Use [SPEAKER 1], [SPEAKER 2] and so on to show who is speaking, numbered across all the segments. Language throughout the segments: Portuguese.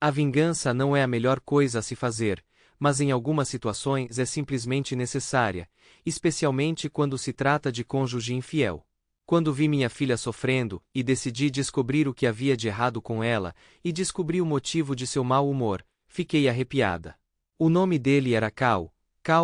[SPEAKER 1] A vingança não é a melhor coisa a se fazer, mas em algumas situações é simplesmente necessária, especialmente quando se trata de cônjuge infiel. Quando vi minha filha sofrendo, e decidi descobrir o que havia de errado com ela, e descobri o motivo de seu mau humor, fiquei arrepiada. O nome dele era Cal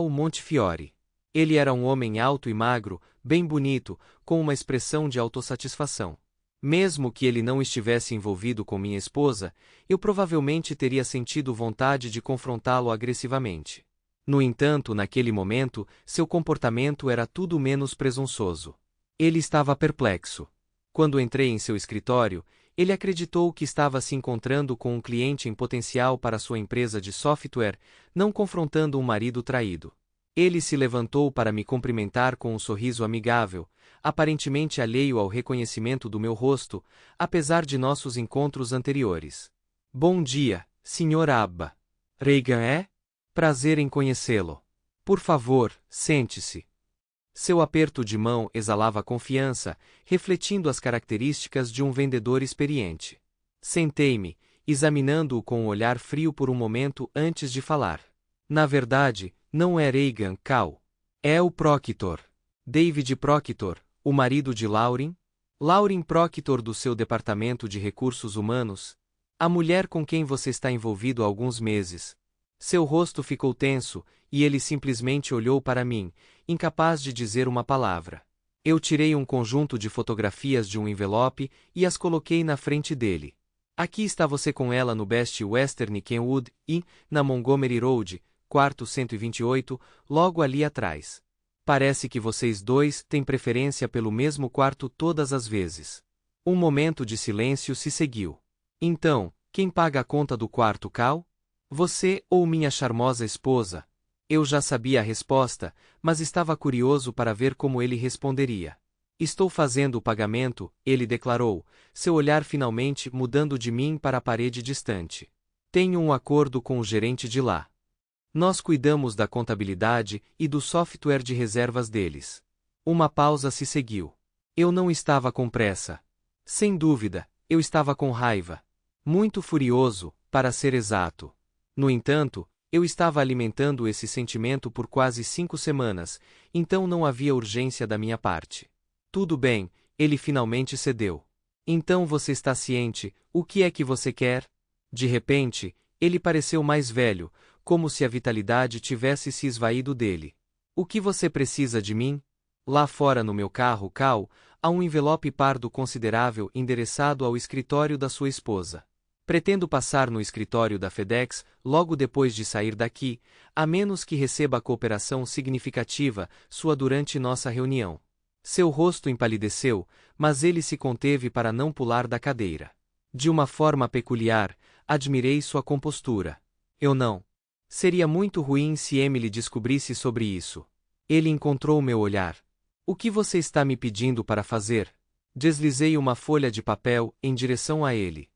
[SPEAKER 1] Montefiore. Ele era um homem alto e magro, bem bonito, com uma expressão de autossatisfação. Mesmo que ele não estivesse envolvido com minha esposa, eu provavelmente teria sentido vontade de confrontá-lo agressivamente. No entanto, naquele momento, seu comportamento era tudo menos presunçoso. Ele estava perplexo. Quando entrei em seu escritório, ele acreditou que estava se encontrando com um cliente em potencial para sua empresa de software, não confrontando um marido traído. Ele se levantou para me cumprimentar com um sorriso amigável, aparentemente alheio ao reconhecimento do meu rosto, apesar de nossos encontros anteriores. Bom dia, Sr. Abba. Reagan é? Prazer em conhecê-lo. Por favor, sente-se. Seu aperto de mão exalava confiança, refletindo as características de um vendedor experiente. Sentei-me, examinando-o com um olhar frio por um momento antes de falar. Na verdade, não é Reagan Cal. É o Proctor. David Proctor, o marido de Lauren? Lauren Proctor do seu departamento de recursos humanos? A mulher com quem você está envolvido há alguns meses. Seu rosto ficou tenso, e ele simplesmente olhou para mim, incapaz de dizer uma palavra. Eu tirei um conjunto de fotografias de um envelope e as coloquei na frente dele. Aqui está você com ela no Best Western Kenwood e, na Montgomery Road, quarto 128, logo ali atrás. Parece que vocês dois têm preferência pelo mesmo quarto todas as vezes. Um momento de silêncio se seguiu. Então, quem paga a conta do quarto, Cal? Você ou minha charmosa esposa? Eu já sabia a resposta, mas estava curioso para ver como ele responderia. Estou fazendo o pagamento, ele declarou, seu olhar finalmente mudando de mim para a parede distante. Tenho um acordo com o gerente de lá. Nós cuidamos da contabilidade e do software de reservas deles. Uma pausa se seguiu. Eu não estava com pressa. Sem dúvida, eu estava com raiva. Muito furioso, para ser exato. No entanto, eu estava alimentando esse sentimento por quase 5 semanas, então não havia urgência da minha parte. Tudo bem, ele finalmente cedeu. Então você está ciente, o que é que você quer? De repente, ele pareceu mais velho, como se a vitalidade tivesse se esvaído dele. O que você precisa de mim? Lá fora no meu carro, Cal, há um envelope pardo considerável endereçado ao escritório da sua esposa. Pretendo passar no escritório da FedEx logo depois de sair daqui, a menos que receba cooperação significativa sua durante nossa reunião. Seu rosto empalideceu, mas ele se conteve para não pular da cadeira. De uma forma peculiar, admirei sua compostura. Eu não. Seria muito ruim se Emily descobrisse sobre isso. Ele encontrou meu olhar. O que você está me pedindo para fazer? Deslizei uma folha de papel em direção a ele.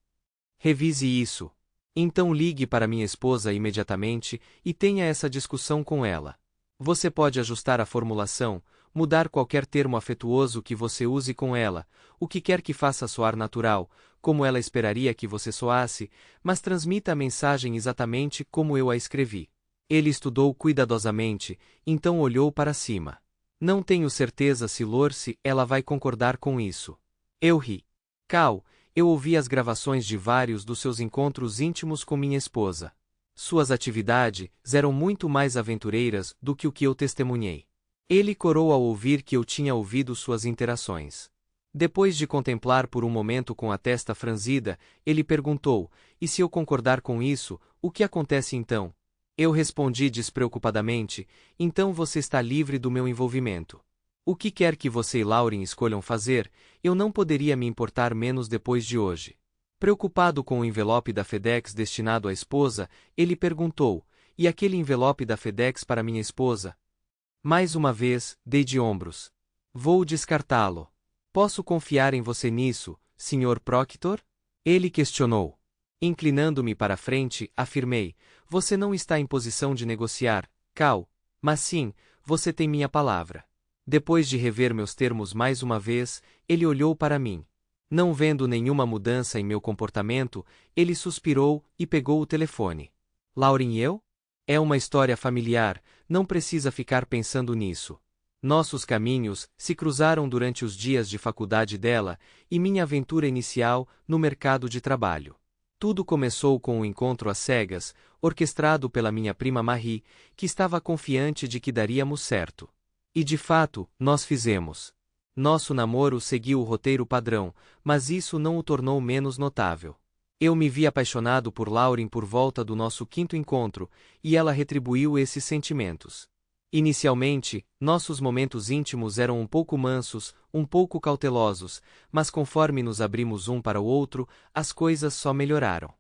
[SPEAKER 1] Revise isso. Então ligue para minha esposa imediatamente e tenha essa discussão com ela. Você pode ajustar a formulação, mudar qualquer termo afetuoso que você use com ela, o que quer que faça soar natural, como ela esperaria que você soasse, mas transmita a mensagem exatamente como eu a escrevi. Ele estudou cuidadosamente, então olhou para cima. Não tenho certeza se ela vai concordar com isso. Eu ri. Cal, eu ouvi as gravações de vários dos seus encontros íntimos com minha esposa. Suas atividades eram muito mais aventureiras do que o que eu testemunhei. Ele corou ao ouvir que eu tinha ouvido suas interações. Depois de contemplar por um momento com a testa franzida, ele perguntou, e se eu concordar com isso, o que acontece então? Eu respondi despreocupadamente, então você está livre do meu envolvimento. O que quer que você e Lauren escolham fazer, eu não poderia me importar menos depois de hoje. Preocupado com o envelope da FedEx destinado à esposa, ele perguntou, e aquele envelope da FedEx para minha esposa? Mais uma vez, dei de ombros. Vou descartá-lo. Posso confiar em você nisso, Sr. Proctor? Ele questionou. Inclinando-me para a frente, afirmei, você não está em posição de negociar, Cal, mas sim, você tem minha palavra. Depois de rever meus termos mais uma vez, ele olhou para mim. Não vendo nenhuma mudança em meu comportamento, ele suspirou e pegou o telefone. Lauren e eu? É uma história familiar, não precisa ficar pensando nisso. Nossos caminhos se cruzaram durante os dias de faculdade dela e minha aventura inicial no mercado de trabalho. Tudo começou com um encontro às cegas, orquestrado pela minha prima Marie, que estava confiante de que daríamos certo. E de fato, nós fizemos. Nosso namoro seguiu o roteiro padrão, mas isso não o tornou menos notável. Eu me vi apaixonado por Lauren por volta do nosso quinto encontro, e ela retribuiu esses sentimentos. Inicialmente, nossos momentos íntimos eram um pouco mansos, um pouco cautelosos, mas conforme nos abrimos um para o outro, as coisas só melhoraram.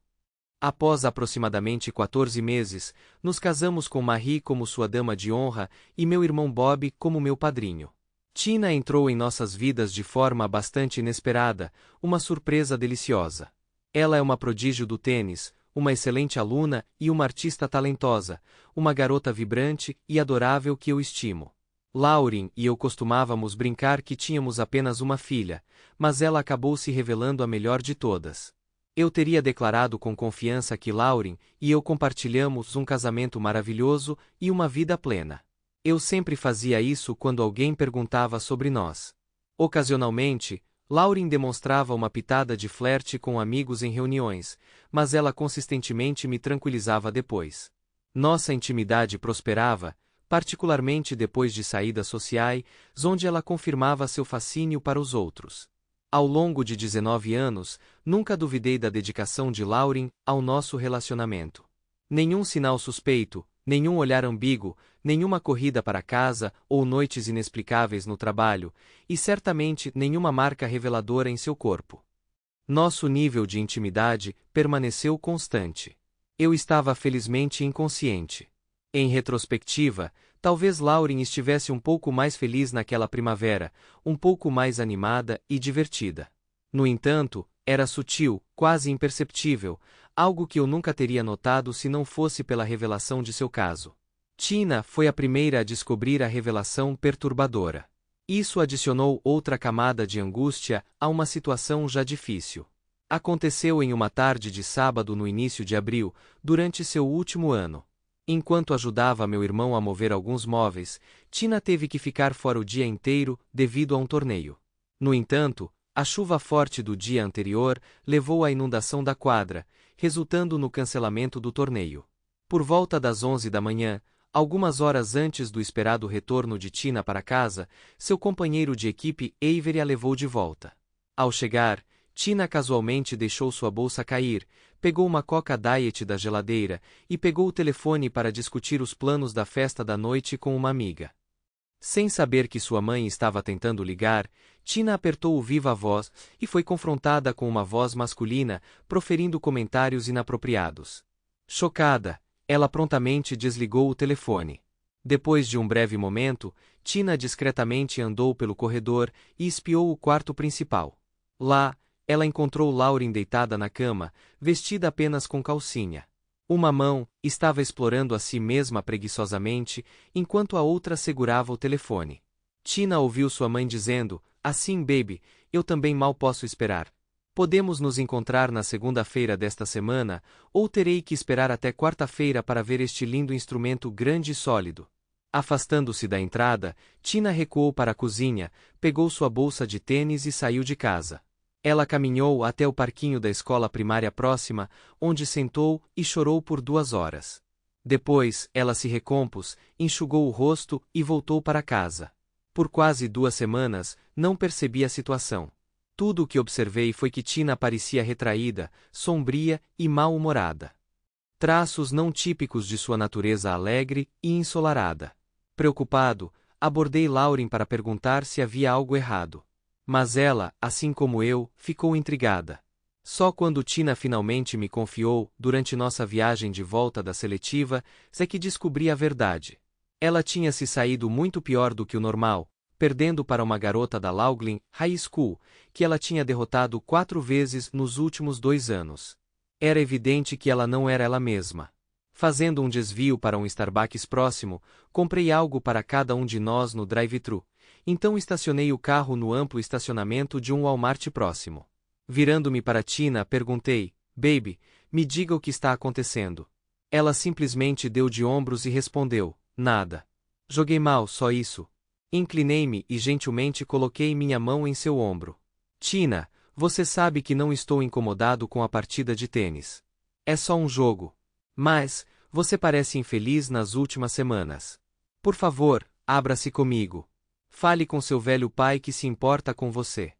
[SPEAKER 1] Após aproximadamente 14 meses, nos casamos com Marie como sua dama de honra e meu irmão Bob como meu padrinho. Tina entrou em nossas vidas de forma bastante inesperada, uma surpresa deliciosa. Ela é uma prodígio do tênis, uma excelente aluna e uma artista talentosa, uma garota vibrante e adorável que eu estimo. Lauren e eu costumávamos brincar que tínhamos apenas uma filha, mas ela acabou se revelando a melhor de todas. Eu teria declarado com confiança que Lauren e eu compartilhamos um casamento maravilhoso e uma vida plena. Eu sempre fazia isso quando alguém perguntava sobre nós. Ocasionalmente, Lauren demonstrava uma pitada de flerte com amigos em reuniões, mas ela consistentemente me tranquilizava depois. Nossa intimidade prosperava, particularmente depois de saídas sociais, onde ela confirmava seu fascínio para os outros. Ao longo de 19 anos, nunca duvidei da dedicação de Lauren ao nosso relacionamento. Nenhum sinal suspeito, nenhum olhar ambíguo, nenhuma corrida para casa ou noites inexplicáveis no trabalho, e certamente nenhuma marca reveladora em seu corpo. Nosso nível de intimidade permaneceu constante. Eu estava felizmente inconsciente. Em retrospectiva, talvez Lauren estivesse um pouco mais feliz naquela primavera, um pouco mais animada e divertida. No entanto, era sutil, quase imperceptível, algo que eu nunca teria notado se não fosse pela revelação de seu caso. Tina foi a primeira a descobrir a revelação perturbadora. Isso adicionou outra camada de angústia a uma situação já difícil. Aconteceu em uma tarde de sábado no início de abril, durante seu último ano. Enquanto ajudava meu irmão a mover alguns móveis, Tina teve que ficar fora o dia inteiro devido a um torneio. No entanto, a chuva forte do dia anterior levou à inundação da quadra, resultando no cancelamento do torneio. Por volta das 11 da manhã, algumas horas antes do esperado retorno de Tina para casa, seu companheiro de equipe Avery a levou de volta. Ao chegar, Tina casualmente deixou sua bolsa cair, pegou uma Coca Diet da geladeira e pegou o telefone para discutir os planos da festa da noite com uma amiga. Sem saber que sua mãe estava tentando ligar, Tina apertou o viva voz e foi confrontada com uma voz masculina, proferindo comentários inapropriados. Chocada, ela prontamente desligou o telefone. Depois de um breve momento, Tina discretamente andou pelo corredor e espiou o quarto principal. Lá, ela encontrou Lauren deitada na cama, vestida apenas com calcinha. Uma mão estava explorando a si mesma preguiçosamente, enquanto a outra segurava o telefone. Tina ouviu sua mãe dizendo: "Assim, baby, eu também mal posso esperar. Podemos nos encontrar na segunda-feira desta semana, ou terei que esperar até quarta-feira para ver este lindo instrumento grande e sólido." Afastando-se da entrada, Tina recuou para a cozinha, pegou sua bolsa de tênis e saiu de casa. Ela caminhou até o parquinho da escola primária próxima, onde sentou e chorou por 2 horas. Depois, ela se recompôs, enxugou o rosto e voltou para casa. Por quase 2 semanas, não percebi a situação. Tudo o que observei foi que Tina parecia retraída, sombria e mal-humorada. Traços não típicos de sua natureza alegre e ensolarada. Preocupado, abordei Lauren para perguntar se havia algo errado. Mas ela, assim como eu, ficou intrigada. Só quando Tina finalmente me confiou, durante nossa viagem de volta da seletiva, é que descobri a verdade. Ela tinha se saído muito pior do que o normal, perdendo para uma garota da Laughlin High School, que ela tinha derrotado 4 vezes nos últimos 2 anos. Era evidente que ela não era ela mesma. Fazendo um desvio para um Starbucks próximo, comprei algo para cada um de nós no drive-thru. Então estacionei o carro no amplo estacionamento de um Walmart próximo. Virando-me para Tina, perguntei: Baby, me diga o que está acontecendo. Ela simplesmente deu de ombros e respondeu: Nada. Joguei mal, só isso. Inclinei-me e gentilmente coloquei minha mão em seu ombro. Tina, você sabe que não estou incomodado com a partida de tênis. É só um jogo. Mas, você parece infeliz nas últimas semanas. Por favor, abra-se comigo. Fale com seu velho pai que se importa com você.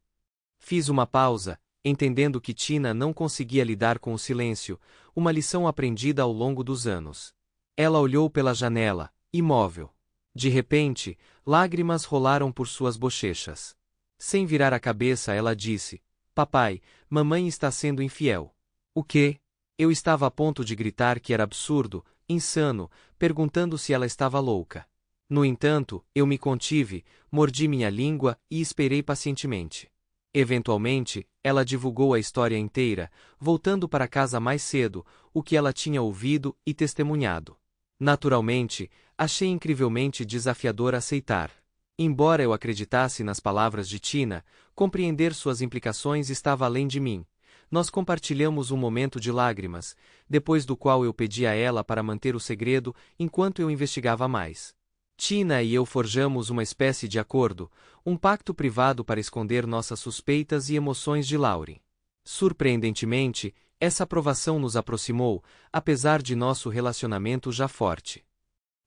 [SPEAKER 1] Fiz uma pausa, entendendo que Tina não conseguia lidar com o silêncio, uma lição aprendida ao longo dos anos. Ela olhou pela janela, imóvel. De repente, lágrimas rolaram por suas bochechas. Sem virar a cabeça, ela disse: Papai, mamãe está sendo infiel. O quê? Eu estava a ponto de gritar que era absurdo, insano, perguntando se ela estava louca. No entanto, eu me contive, mordi minha língua e esperei pacientemente. Eventualmente, ela divulgou a história inteira, voltando para casa mais cedo, o que ela tinha ouvido e testemunhado. Naturalmente, achei incrivelmente desafiador aceitar. Embora eu acreditasse nas palavras de Tina, compreender suas implicações estava além de mim. Nós compartilhamos um momento de lágrimas, depois do qual eu pedi a ela para manter o segredo enquanto eu investigava mais. Tina e eu forjamos uma espécie de acordo, um pacto privado para esconder nossas suspeitas e emoções de Lauren. Surpreendentemente, essa aprovação nos aproximou, apesar de nosso relacionamento já forte.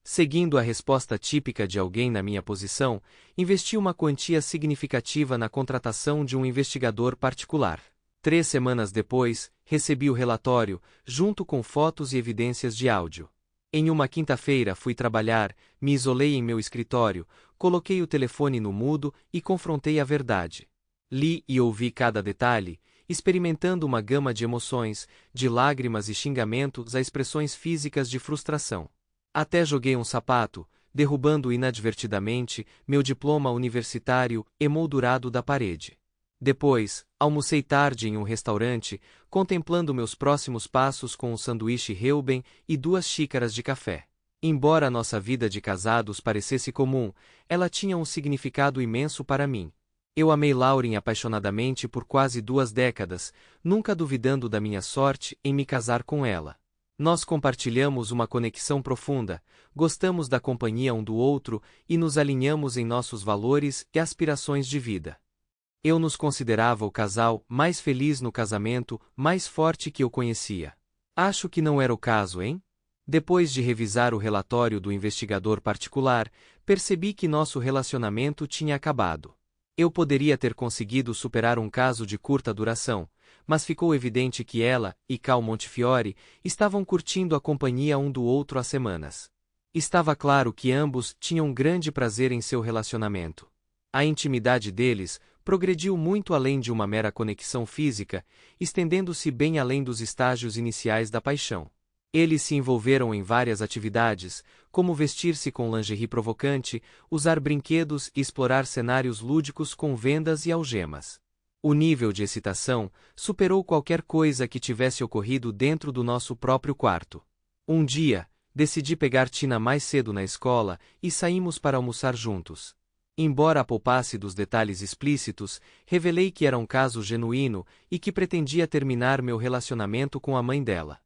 [SPEAKER 1] Seguindo a resposta típica de alguém na minha posição, investi uma quantia significativa na contratação de um investigador particular. 3 semanas depois, recebi o relatório, junto com fotos e evidências de áudio. Em uma quinta-feira fui trabalhar, me isolei em meu escritório, coloquei o telefone no mudo e confrontei a verdade. Li e ouvi cada detalhe, experimentando uma gama de emoções, de lágrimas e xingamentos a expressões físicas de frustração. Até joguei um sapato, derrubando inadvertidamente meu diploma universitário emoldurado da parede. Depois, almocei tarde em um restaurante, contemplando meus próximos passos com um sanduíche Reuben e 2 xícaras de café. Embora nossa vida de casados parecesse comum, ela tinha um significado imenso para mim. Eu amei Lauren apaixonadamente por quase 2 décadas, nunca duvidando da minha sorte em me casar com ela. Nós compartilhamos uma conexão profunda, gostamos da companhia um do outro e nos alinhamos em nossos valores e aspirações de vida. Eu nos considerava o casal mais feliz no casamento, mais forte que eu conhecia. Acho que não era o caso, hein? Depois de revisar o relatório do investigador particular, percebi que nosso relacionamento tinha acabado. Eu poderia ter conseguido superar um caso de curta duração, mas ficou evidente que ela e Cal Montefiore estavam curtindo a companhia um do outro há semanas. Estava claro que ambos tinham grande prazer em seu relacionamento. A intimidade deles progrediu muito além de uma mera conexão física, estendendo-se bem além dos estágios iniciais da paixão. Eles se envolveram em várias atividades, como vestir-se com lingerie provocante, usar brinquedos e explorar cenários lúdicos com vendas e algemas. O nível de excitação superou qualquer coisa que tivesse ocorrido dentro do nosso próprio quarto. Um dia, decidi pegar Tina mais cedo na escola e saímos para almoçar juntos. Embora a poupasse dos detalhes explícitos, revelei que era um caso genuíno e que pretendia terminar meu relacionamento com a mãe dela.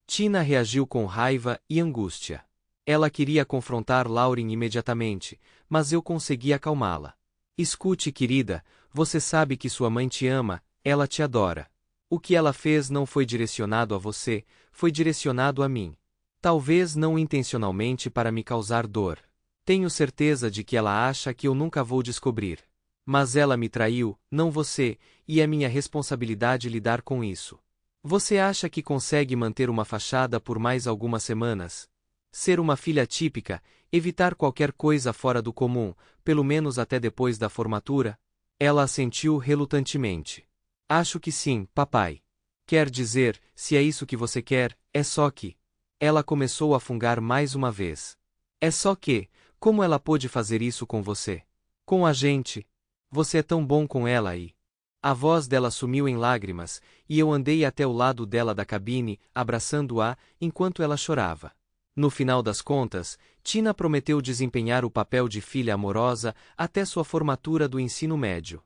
[SPEAKER 1] Tina reagiu com raiva e angústia. Ela queria confrontar Lauren imediatamente, mas eu consegui acalmá-la. Escute, querida, você sabe que sua mãe te ama, ela te adora. O que ela fez não foi direcionado a você, foi direcionado a mim. Talvez não intencionalmente para me causar dor. Tenho certeza de que ela acha que eu nunca vou descobrir. Mas ela me traiu, não você, e é minha responsabilidade lidar com isso. Você acha que consegue manter uma fachada por mais algumas semanas? Ser uma filha típica, evitar qualquer coisa fora do comum, pelo menos até depois da formatura? Ela assentiu relutantemente. Acho que sim, papai. Quer dizer, se é isso que você quer, é só que... Ela começou a fungar mais uma vez. É só que... Como ela pôde fazer isso com você? Com a gente? Você é tão bom com ela e... A voz dela sumiu em lágrimas, e eu andei até o lado dela da cabine, abraçando-a, enquanto ela chorava. No final das contas, Tina prometeu desempenhar o papel de filha amorosa até sua formatura do ensino médio.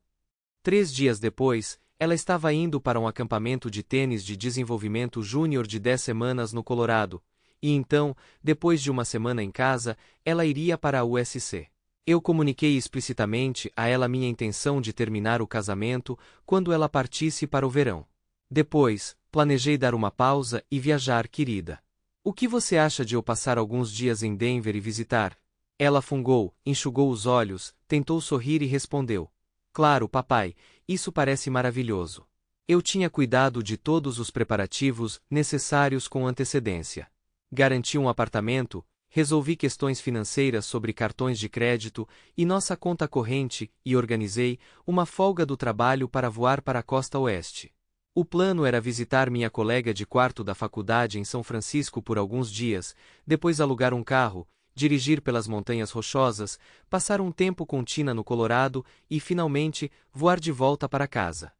[SPEAKER 1] 3 dias depois, Ela estava indo para um acampamento de tênis de desenvolvimento júnior de 10 semanas no Colorado, e então, depois de uma semana em casa, ela iria para a USC. Eu comuniquei explicitamente a ela minha intenção de terminar o casamento quando ela partisse para o verão. Depois, planejei dar uma pausa e viajar, querida. O que você acha de eu passar alguns dias em Denver e visitar? Ela fungou, enxugou os olhos, tentou sorrir e respondeu: Claro, papai, isso parece maravilhoso. Eu tinha cuidado de todos os preparativos necessários com antecedência. Garanti um apartamento, resolvi questões financeiras sobre cartões de crédito e nossa conta corrente e organizei uma folga do trabalho para voar para a costa oeste. O plano era visitar minha colega de quarto da faculdade em São Francisco por alguns dias, depois alugar um carro, dirigir pelas Montanhas Rochosas, passar um tempo com Tina no Colorado e, finalmente, voar de volta para casa.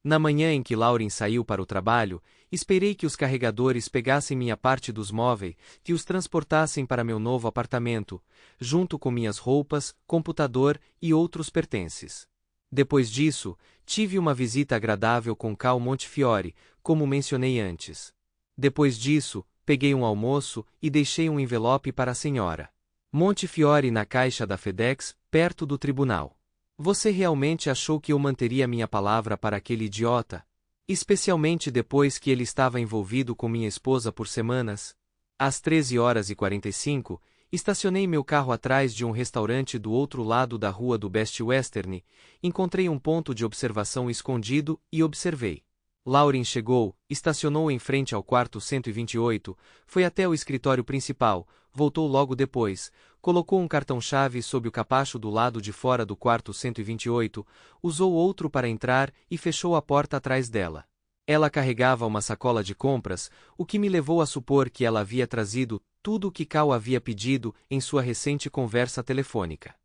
[SPEAKER 1] Na manhã em que Lauren saiu para o trabalho, esperei que os carregadores pegassem minha parte dos móveis e os transportassem para meu novo apartamento, junto com minhas roupas, computador e outros pertences. Depois disso, tive uma visita agradável com Cal Montefiore, como mencionei antes. Depois disso, peguei um almoço e deixei um envelope para a senhora Montefiore na caixa da FedEx, perto do tribunal. Você realmente achou que eu manteria minha palavra para aquele idiota? Especialmente depois que ele estava envolvido com minha esposa por semanas? Às 13h45, estacionei meu carro atrás de um restaurante do outro lado da rua do Best Western, encontrei um ponto de observação escondido e observei. Lauren chegou, estacionou em frente ao quarto 128, foi até o escritório principal, voltou logo depois, colocou um cartão-chave sob o capacho do lado de fora do quarto 128, usou outro para entrar e fechou a porta atrás dela. Ela carregava uma sacola de compras, o que me levou a supor que ela havia trazido tudo o que Cal havia pedido em sua recente conversa telefônica.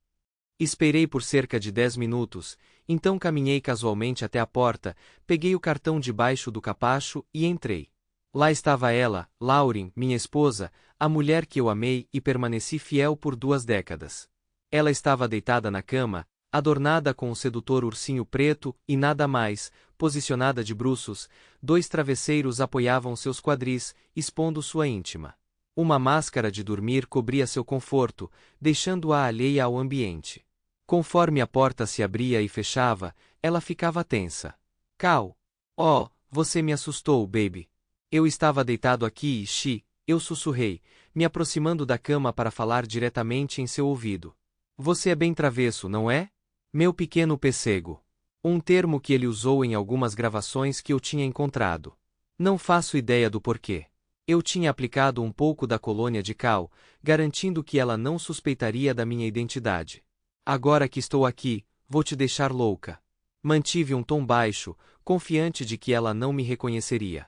[SPEAKER 1] Esperei por cerca de 10 minutos, então caminhei casualmente até a porta, peguei o cartão debaixo do capacho e entrei. Lá estava ela, Lauren, minha esposa, a mulher que eu amei e permaneci fiel por 2 décadas. Ela estava deitada na cama, adornada com um sedutor ursinho preto e nada mais, posicionada de bruços, 2 travesseiros apoiavam seus quadris, expondo sua íntima. Uma máscara de dormir cobria seu conforto, deixando-a alheia ao ambiente. Conforme a porta se abria e fechava, ela ficava tensa. Cal. Oh, você me assustou, baby. Eu estava deitado aqui e eu sussurrei, me aproximando da cama para falar diretamente em seu ouvido. Você é bem travesso, não é? Meu pequeno pêssego. Um termo que ele usou em algumas gravações que eu tinha encontrado. Não faço ideia do porquê. Eu tinha aplicado um pouco da colônia de Cal, garantindo que ela não suspeitaria da minha identidade. Agora que estou aqui, vou te deixar louca. Mantive um tom baixo, confiante de que ela não me reconheceria.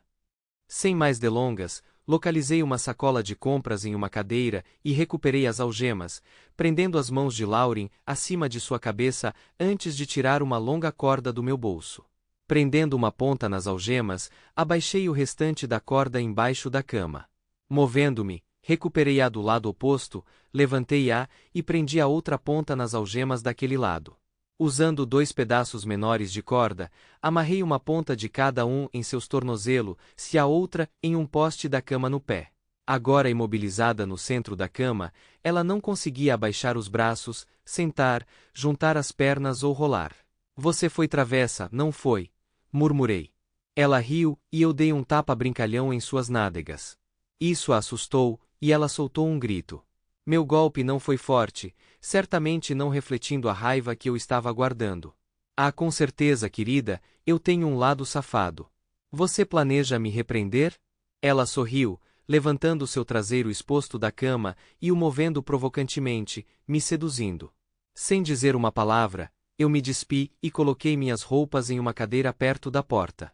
[SPEAKER 1] Sem mais delongas, localizei uma sacola de compras em uma cadeira e recuperei as algemas, prendendo as mãos de Lauren acima de sua cabeça antes de tirar uma longa corda do meu bolso. Prendendo uma ponta nas algemas, abaixei o restante da corda embaixo da cama. Movendo-me, recuperei-a do lado oposto, levantei-a e prendi a outra ponta nas algemas daquele lado. Usando 2 pedaços menores de corda, amarrei uma ponta de cada um em seus tornozelos, e a outra em um poste da cama no pé. Agora imobilizada no centro da cama, ela não conseguia abaixar os braços, sentar, juntar as pernas ou rolar. Você foi travessa, não foi? Murmurei. Ela riu e eu dei um tapa brincalhão em suas nádegas. Isso a assustou, e ela soltou um grito. Meu golpe não foi forte, certamente não refletindo a raiva que eu estava guardando. Ah, com certeza, querida, eu tenho um lado safado. Você planeja me repreender? Ela sorriu, levantando seu traseiro exposto da cama e o movendo provocantemente, me seduzindo. Sem dizer uma palavra, eu me despi e coloquei minhas roupas em uma cadeira perto da porta.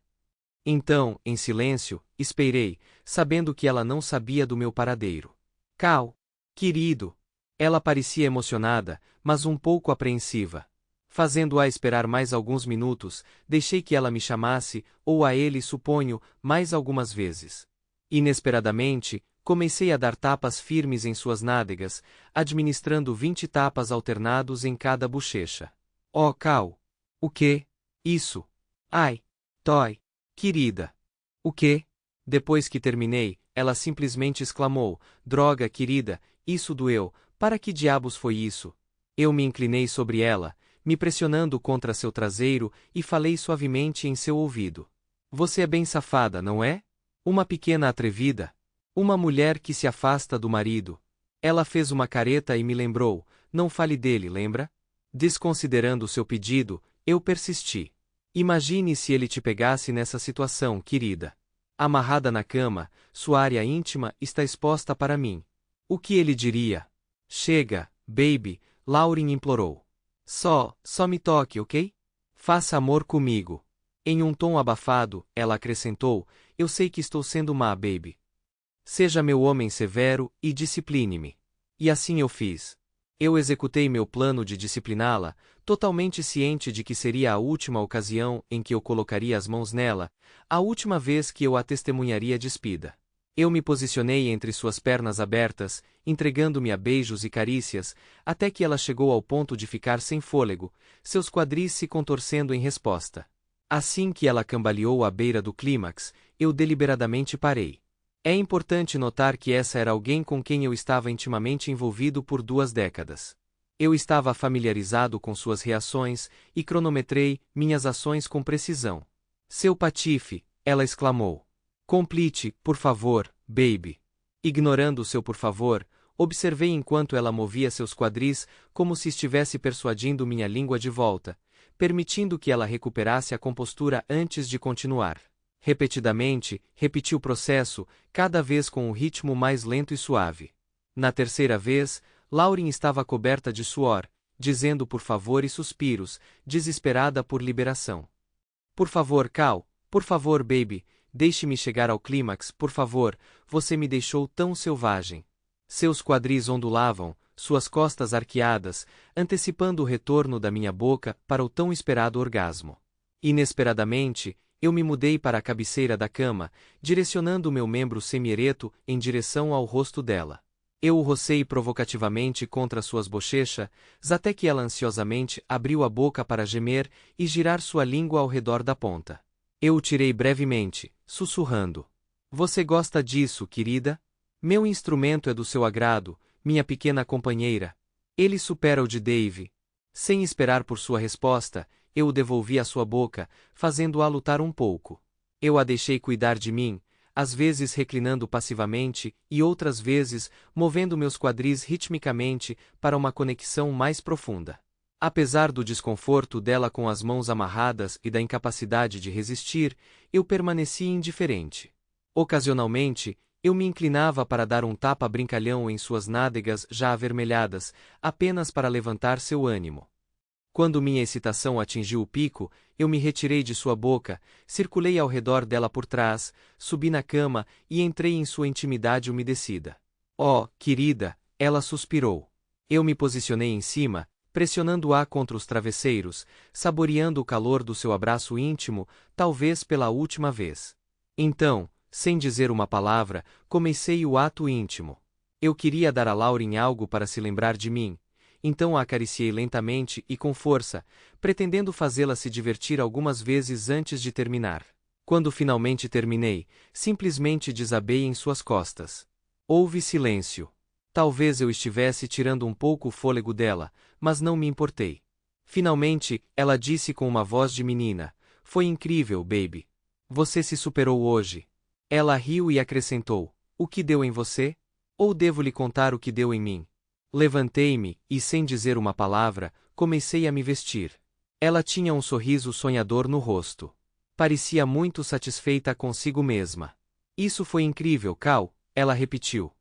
[SPEAKER 1] Então, em silêncio, esperei, sabendo que ela não sabia do meu paradeiro. Cal. Querido. Ela parecia emocionada, mas um pouco apreensiva. Fazendo-a esperar mais alguns minutos, deixei que ela me chamasse, ou a ele, suponho, mais algumas vezes. Inesperadamente, comecei a dar tapas firmes em suas nádegas, administrando 20 tapas alternados em cada bochecha. Oh, Cal! O quê? Isso! Ai! Dói. Querida. O quê? Depois que terminei, ela simplesmente exclamou: Droga, querida, isso doeu, para que diabos foi isso? Eu me inclinei sobre ela, me pressionando contra seu traseiro, e falei suavemente em seu ouvido. Você é bem safada, não é? Uma pequena atrevida. Uma mulher que se afasta do marido. Ela fez uma careta e me lembrou: não fale dele, lembra? Desconsiderando seu pedido, eu persisti. Imagine se ele te pegasse nessa situação, querida. Amarrada na cama, sua área íntima está exposta para mim. O que ele diria? Chega, baby, Lauren implorou. Só me toque, ok? Faça amor comigo. Em um tom abafado, ela acrescentou: eu sei que estou sendo má, baby. Seja meu homem severo e discipline-me. E assim eu fiz. Eu executei meu plano de discipliná-la, totalmente ciente de que seria a última ocasião em que eu colocaria as mãos nela, a última vez que eu a testemunharia despida. Eu me posicionei entre suas pernas abertas, entregando-me a beijos e carícias, até que ela chegou ao ponto de ficar sem fôlego, seus quadris se contorcendo em resposta. Assim que ela cambaleou à beira do clímax, eu deliberadamente parei. É importante notar que essa era alguém com quem eu estava intimamente envolvido por 2 décadas. Eu estava familiarizado com suas reações e cronometrei minhas ações com precisão. Seu patife, ela exclamou. Complete, por favor, baby. Ignorando seu por favor, observei enquanto ela movia seus quadris como se estivesse persuadindo minha língua de volta, permitindo que ela recuperasse a compostura antes de continuar. Repetidamente, repeti o processo, cada vez com um ritmo mais lento e suave. Na terceira vez, Lauren estava coberta de suor, dizendo por favor e suspiros, desesperada por liberação. Por favor, Cal, por favor, baby, deixe-me chegar ao clímax, por favor, você me deixou tão selvagem. Seus quadris ondulavam, suas costas arqueadas, antecipando o retorno da minha boca para o tão esperado orgasmo. Inesperadamente, eu me mudei para a cabeceira da cama, direcionando o meu membro semiereto em direção ao rosto dela. Eu o rocei provocativamente contra suas bochechas, até que ela ansiosamente abriu a boca para gemer e girar sua língua ao redor da ponta. Eu o tirei brevemente, sussurrando. Você gosta disso, querida? Meu instrumento é do seu agrado, minha pequena companheira. Ele supera o de Dave. Sem esperar por sua resposta, eu o devolvi à sua boca, fazendo-a lutar um pouco. Eu a deixei cuidar de mim, às vezes reclinando passivamente e outras vezes movendo meus quadris ritmicamente para uma conexão mais profunda. Apesar do desconforto dela com as mãos amarradas e da incapacidade de resistir, eu permaneci indiferente. Ocasionalmente, eu me inclinava para dar um tapa brincalhão em suas nádegas já avermelhadas, apenas para levantar seu ânimo. Quando minha excitação atingiu o pico, eu me retirei de sua boca, circulei ao redor dela por trás, subi na cama e entrei em sua intimidade umedecida. Oh, querida, ela suspirou. Eu me posicionei em cima, pressionando-a contra os travesseiros, saboreando o calor do seu abraço íntimo, talvez pela última vez. Então, sem dizer uma palavra, comecei o ato íntimo. Eu queria dar a Lauren algo para se lembrar de mim. Então a acariciei lentamente e com força, pretendendo fazê-la se divertir algumas vezes antes de terminar. Quando finalmente terminei, simplesmente desabei em suas costas. Houve silêncio. Talvez eu estivesse tirando um pouco o fôlego dela, mas não me importei. Finalmente, ela disse com uma voz de menina: Foi incrível, baby. Você se superou hoje. Ela riu e acrescentou: O que deu em você? Ou devo lhe contar o que deu em mim? Levantei-me e, sem dizer uma palavra, comecei a me vestir. Ela tinha um sorriso sonhador no rosto. Parecia muito satisfeita consigo mesma. Isso foi incrível, Cal, ela repetiu.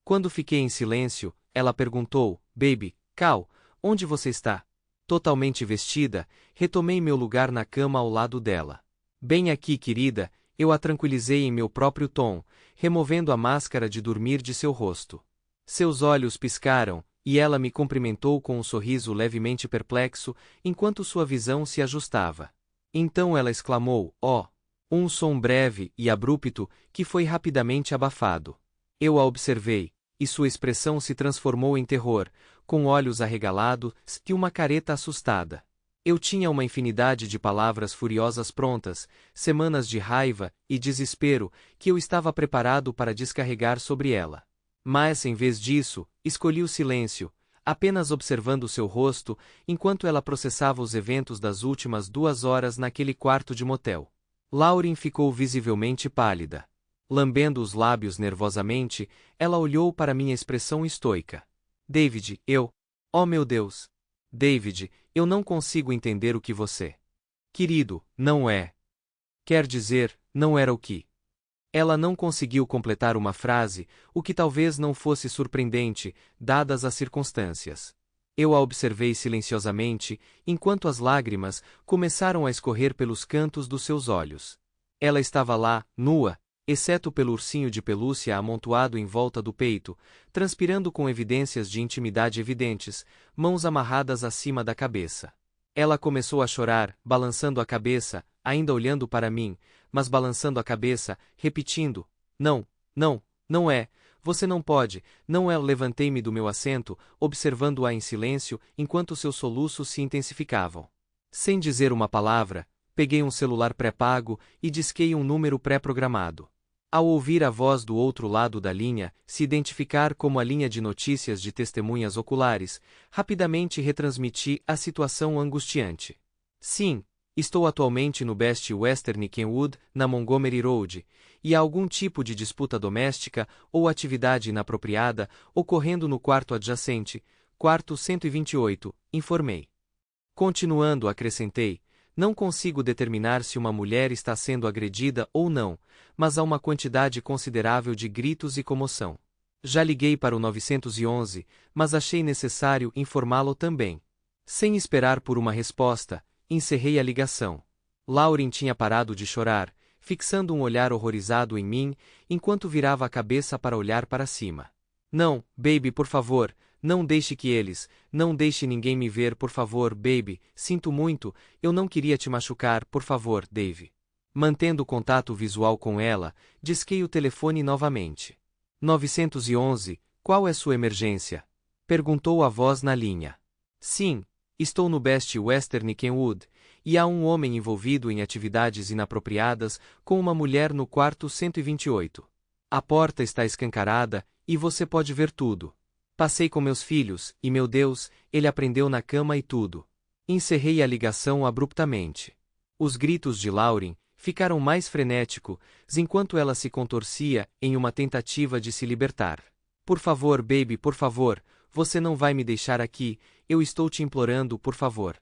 [SPEAKER 1] Quando fiquei em silêncio, ela perguntou: Baby, Cal, onde você está? Totalmente vestida, retomei meu lugar na cama ao lado dela. Bem aqui, querida, eu a tranquilizei em meu próprio tom, removendo a máscara de dormir de seu rosto. Seus olhos piscaram, e ela me cumprimentou com um sorriso levemente perplexo, enquanto sua visão se ajustava. Então ela exclamou: Oh! Um som breve e abrupto, que foi rapidamente abafado. Eu a observei, e sua expressão se transformou em terror, com olhos arregalados e uma careta assustada. Eu tinha uma infinidade de palavras furiosas prontas, semanas de raiva e desespero, que eu estava preparado para descarregar sobre ela. Mas, em vez disso, escolhi o silêncio, apenas observando seu rosto, enquanto ela processava os eventos das últimas 2 horas naquele quarto de motel. Lauren ficou visivelmente pálida. Lambendo os lábios nervosamente, ela olhou para minha expressão estoica. David, Oh meu Deus! David, eu não consigo entender o que você... Querido, não é. Quer dizer, não era o que... Ela não conseguiu completar uma frase, o que talvez não fosse surpreendente, dadas as circunstâncias. Eu a observei silenciosamente, enquanto as lágrimas começaram a escorrer pelos cantos dos seus olhos. Ela estava lá, nua, exceto pelo ursinho de pelúcia amontoado em volta do peito, transpirando com evidências de intimidade evidentes, mãos amarradas acima da cabeça. Ela começou a chorar, balançando a cabeça, ainda olhando para mim, mas balançando a cabeça, repetindo: Não, não, não é, você não pode, não é. Levantei-me do meu assento, observando-a em silêncio, enquanto seus soluços se intensificavam. Sem dizer uma palavra, peguei um celular pré-pago e disquei um número pré-programado. Ao ouvir a voz do outro lado da linha se identificar como a linha de notícias de testemunhas oculares, rapidamente retransmiti a situação angustiante. Sim, estou atualmente no Best Western Kenwood, na Montgomery Road, e há algum tipo de disputa doméstica ou atividade inapropriada ocorrendo no quarto adjacente, quarto 128, informei. Continuando, acrescentei: não consigo determinar se uma mulher está sendo agredida ou não, mas há uma quantidade considerável de gritos e comoção. Já liguei para o 911, mas achei necessário informá-lo também. Sem esperar por uma resposta, encerrei a ligação. Lauren tinha parado de chorar, fixando um olhar horrorizado em mim, enquanto virava a cabeça para olhar para cima. Não, baby, por favor, não deixe que eles, não deixe ninguém me ver, por favor, baby, sinto muito, eu não queria te machucar, por favor, Dave. Mantendo contato visual com ela, disquei o telefone novamente. 911, qual é sua emergência? Perguntou a voz na linha. Sim, estou no Best Western Kenwood, e há um homem envolvido em atividades inapropriadas com uma mulher no quarto 128. A porta está escancarada, e você pode ver tudo. Passei com meus filhos, e meu Deus, ele aprendeu na cama e tudo. Encerrei a ligação abruptamente. Os gritos de Lauren ficaram mais frenéticos enquanto ela se contorcia em uma tentativa de se libertar. Por favor, baby, por favor, você não vai me deixar aqui, eu estou te implorando, por favor.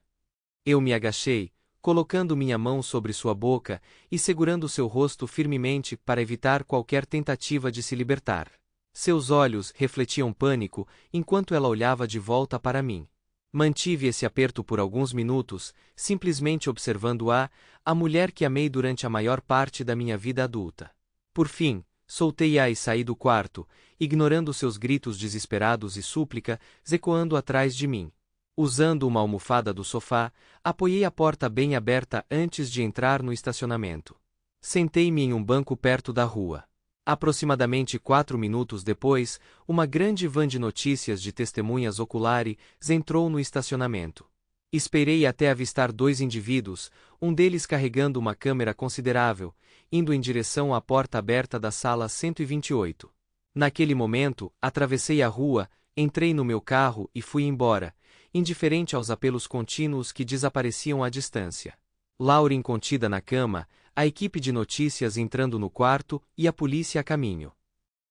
[SPEAKER 1] Eu me agachei, colocando minha mão sobre sua boca e segurando seu rosto firmemente para evitar qualquer tentativa de se libertar. Seus olhos refletiam pânico enquanto ela olhava de volta para mim. Mantive esse aperto por alguns minutos, simplesmente observando a mulher que amei durante a maior parte da minha vida adulta. Por fim, soltei-a e saí do quarto, ignorando seus gritos desesperados e súplica ecoando atrás de mim. Usando uma almofada do sofá, apoiei a porta bem aberta antes de entrar no estacionamento. Sentei-me em um banco perto da rua. Aproximadamente 4 minutos depois, uma grande van de notícias de testemunhas oculares entrou no estacionamento. Esperei até avistar 2 indivíduos, um deles carregando uma câmera considerável, indo em direção à porta aberta da sala 128. Naquele momento, atravessei a rua, entrei no meu carro e fui embora, indiferente aos apelos contínuos que desapareciam à distância. Lauren contida na cama, a equipe de notícias entrando no quarto e a polícia a caminho.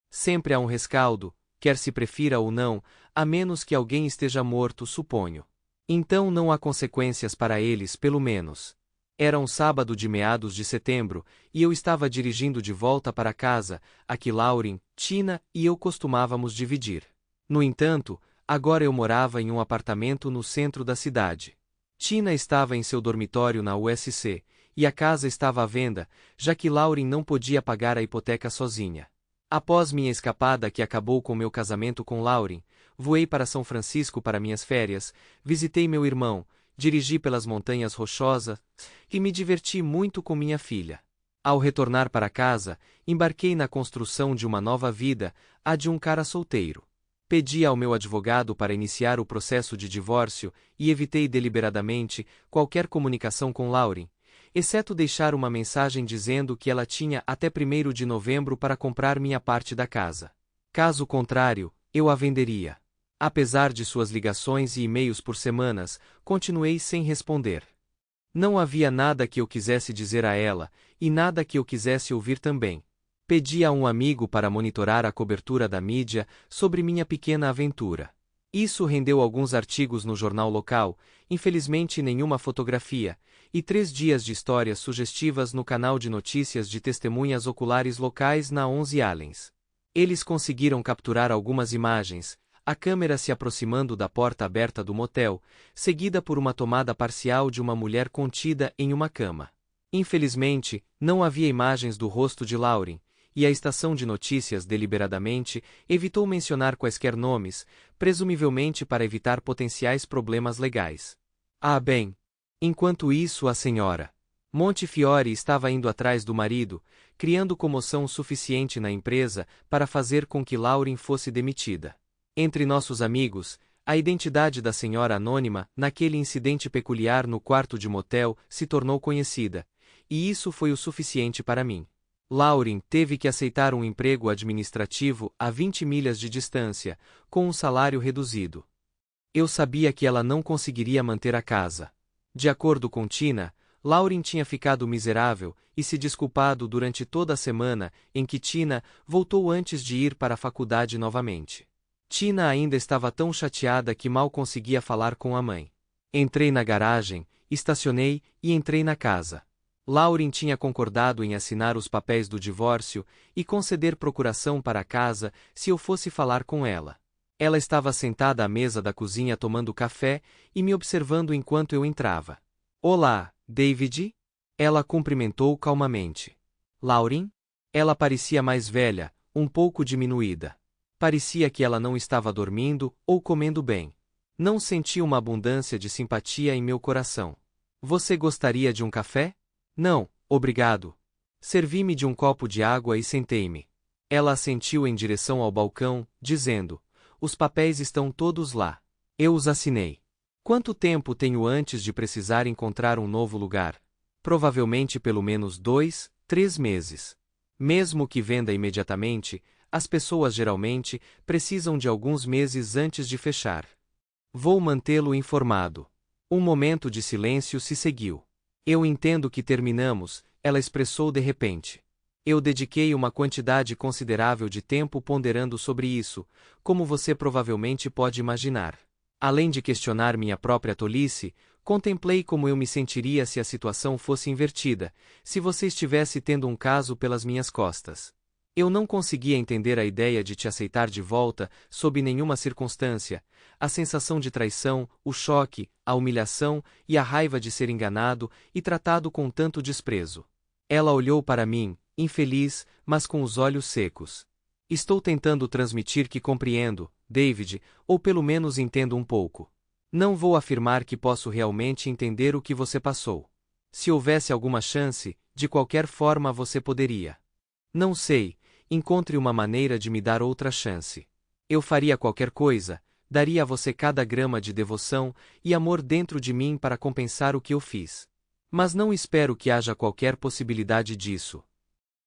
[SPEAKER 1] Sempre há um rescaldo, quer se prefira ou não, a menos que alguém esteja morto, suponho. Então não há consequências para eles, pelo menos. Era um sábado de meados de setembro, e eu estava dirigindo de volta para casa, a que Lauren, Tina e eu costumávamos dividir. No entanto, agora eu morava em um apartamento no centro da cidade. Tina estava em seu dormitório na USC, e a casa estava à venda, já que Lauren não podia pagar a hipoteca sozinha. Após minha escapada que acabou com meu casamento com Lauren, voei para São Francisco para minhas férias, visitei meu irmão, dirigi pelas montanhas rochosas e me diverti muito com minha filha. Ao retornar para casa, embarquei na construção de uma nova vida, a de um cara solteiro. Pedi ao meu advogado para iniciar o processo de divórcio e evitei deliberadamente qualquer comunicação com Lauren, exceto deixar uma mensagem dizendo que ela tinha até 1º de novembro para comprar minha parte da casa. Caso contrário, eu a venderia. Apesar de suas ligações e e-mails por semanas, continuei sem responder. Não havia nada que eu quisesse dizer a ela, e nada que eu quisesse ouvir também. Pedi a um amigo para monitorar a cobertura da mídia sobre minha pequena aventura. Isso rendeu alguns artigos no jornal local, infelizmente nenhuma fotografia, e 3 dias de histórias sugestivas no canal de notícias de testemunhas oculares locais na 11 Allens. Eles conseguiram capturar algumas imagens, a câmera se aproximando da porta aberta do motel, seguida por uma tomada parcial de uma mulher contida em uma cama. Infelizmente, não havia imagens do rosto de Lauren, e a estação de notícias deliberadamente evitou mencionar quaisquer nomes, presumivelmente para evitar potenciais problemas legais. Ah, bem. Enquanto isso, a senhora Montefiore estava indo atrás do marido, criando comoção suficiente na empresa para fazer com que Lauren fosse demitida. Entre nossos amigos, a identidade da senhora anônima, naquele incidente peculiar no quarto de motel, se tornou conhecida, e isso foi o suficiente para mim. Lauren teve que aceitar um emprego administrativo a 20 milhas de distância, com um salário reduzido. Eu sabia que ela não conseguiria manter a casa. De acordo com Tina, Lauren tinha ficado miserável e se desculpado durante toda a semana em que Tina voltou antes de ir para a faculdade novamente. Tina ainda estava tão chateada que mal conseguia falar com a mãe. Entrei na garagem, estacionei e entrei na casa. Lauren tinha concordado em assinar os papéis do divórcio e conceder procuração para a casa se eu fosse falar com ela. Ela estava sentada à mesa da cozinha tomando café e me observando enquanto eu entrava. Olá, David? Ela cumprimentou calmamente. Lauren? Ela parecia mais velha, um pouco diminuída. Parecia que ela não estava dormindo ou comendo bem. Não senti uma abundância de simpatia em meu coração. Você gostaria de um café? Não, obrigado. Servi-me de um copo de água e sentei-me. Ela assentiu em direção ao balcão, dizendo: os papéis estão todos lá. Eu os assinei. Quanto tempo tenho antes de precisar encontrar um novo lugar? Provavelmente pelo menos 2, 3 meses. Mesmo que venda imediatamente, as pessoas geralmente precisam de alguns meses antes de fechar. Vou mantê-lo informado. Um momento de silêncio se seguiu. Eu entendo que terminamos, ela expressou de repente. Eu dediquei uma quantidade considerável de tempo ponderando sobre isso, como você provavelmente pode imaginar. Além de questionar minha própria tolice, contemplei como eu me sentiria se a situação fosse invertida, se você estivesse tendo um caso pelas minhas costas. Eu não conseguia entender a ideia de te aceitar de volta, sob nenhuma circunstância, a sensação de traição, o choque, a humilhação e a raiva de ser enganado e tratado com tanto desprezo. Ela olhou para mim, infeliz, mas com os olhos secos. Estou tentando transmitir que compreendo, David, ou pelo menos entendo um pouco. Não vou afirmar que posso realmente entender o que você passou. Se houvesse alguma chance, de qualquer forma você poderia. Não sei. Encontre uma maneira de me dar outra chance. Eu faria qualquer coisa, daria a você cada grama de devoção e amor dentro de mim para compensar o que eu fiz. Mas não espero que haja qualquer possibilidade disso.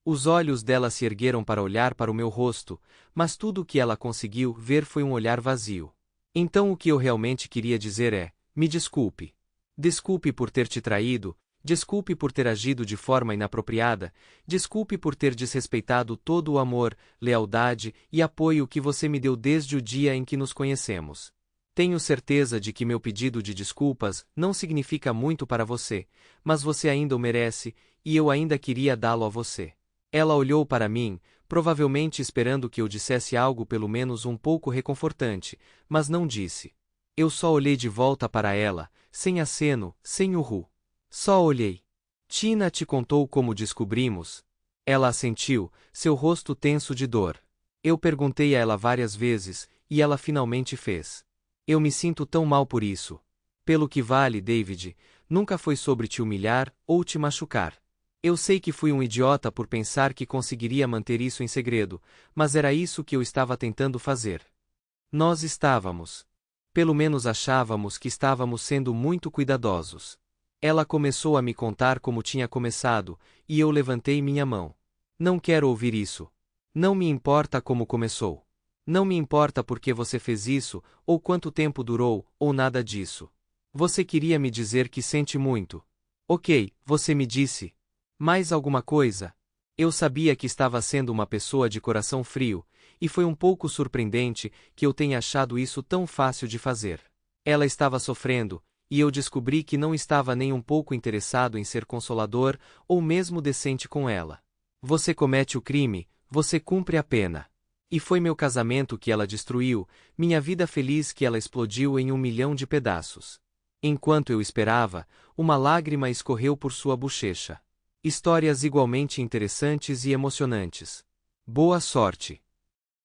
[SPEAKER 1] Os olhos dela se ergueram para olhar para o meu rosto, mas tudo o que ela conseguiu ver foi um olhar vazio. Então o que eu realmente queria dizer é: me desculpe. Desculpe por ter te traído. Desculpe por ter agido de forma inapropriada, desculpe por ter desrespeitado todo o amor, lealdade e apoio que você me deu desde o dia em que nos conhecemos. Tenho certeza de que meu pedido de desculpas não significa muito para você, mas você ainda o merece, e eu ainda queria dá-lo a você. Ela olhou para mim, provavelmente esperando que eu dissesse algo pelo menos um pouco reconfortante, mas não disse. Eu só olhei de volta para ela, sem aceno, sem urro. Só olhei. Tina te contou como descobrimos? Ela assentiu, seu rosto tenso de dor. Eu perguntei a ela várias vezes, e ela finalmente fez. Eu me sinto tão mal por isso. Pelo que vale, David, nunca foi sobre te humilhar ou te machucar. Eu sei que fui um idiota por pensar que conseguiria manter isso em segredo, mas era isso que eu estava tentando fazer. Nós estávamos. Pelo menos achávamos que estávamos sendo muito cuidadosos. Ela começou a me contar como tinha começado, e eu levantei minha mão. Não quero ouvir isso. Não me importa como começou. Não me importa por que você fez isso, ou quanto tempo durou, ou nada disso. Você queria me dizer que sente muito. Ok, você me disse. Mais alguma coisa? Eu sabia que estava sendo uma pessoa de coração frio, e foi um pouco surpreendente que eu tenha achado isso tão fácil de fazer. Ela estava sofrendo, e eu descobri que não estava nem um pouco interessado em ser consolador ou mesmo decente com ela. Você comete o crime, você cumpre a pena. E foi meu casamento que ela destruiu, minha vida feliz que ela explodiu em 1 milhão de pedaços. Enquanto eu esperava, uma lágrima escorreu por sua bochecha. Histórias igualmente interessantes e emocionantes. Boa sorte!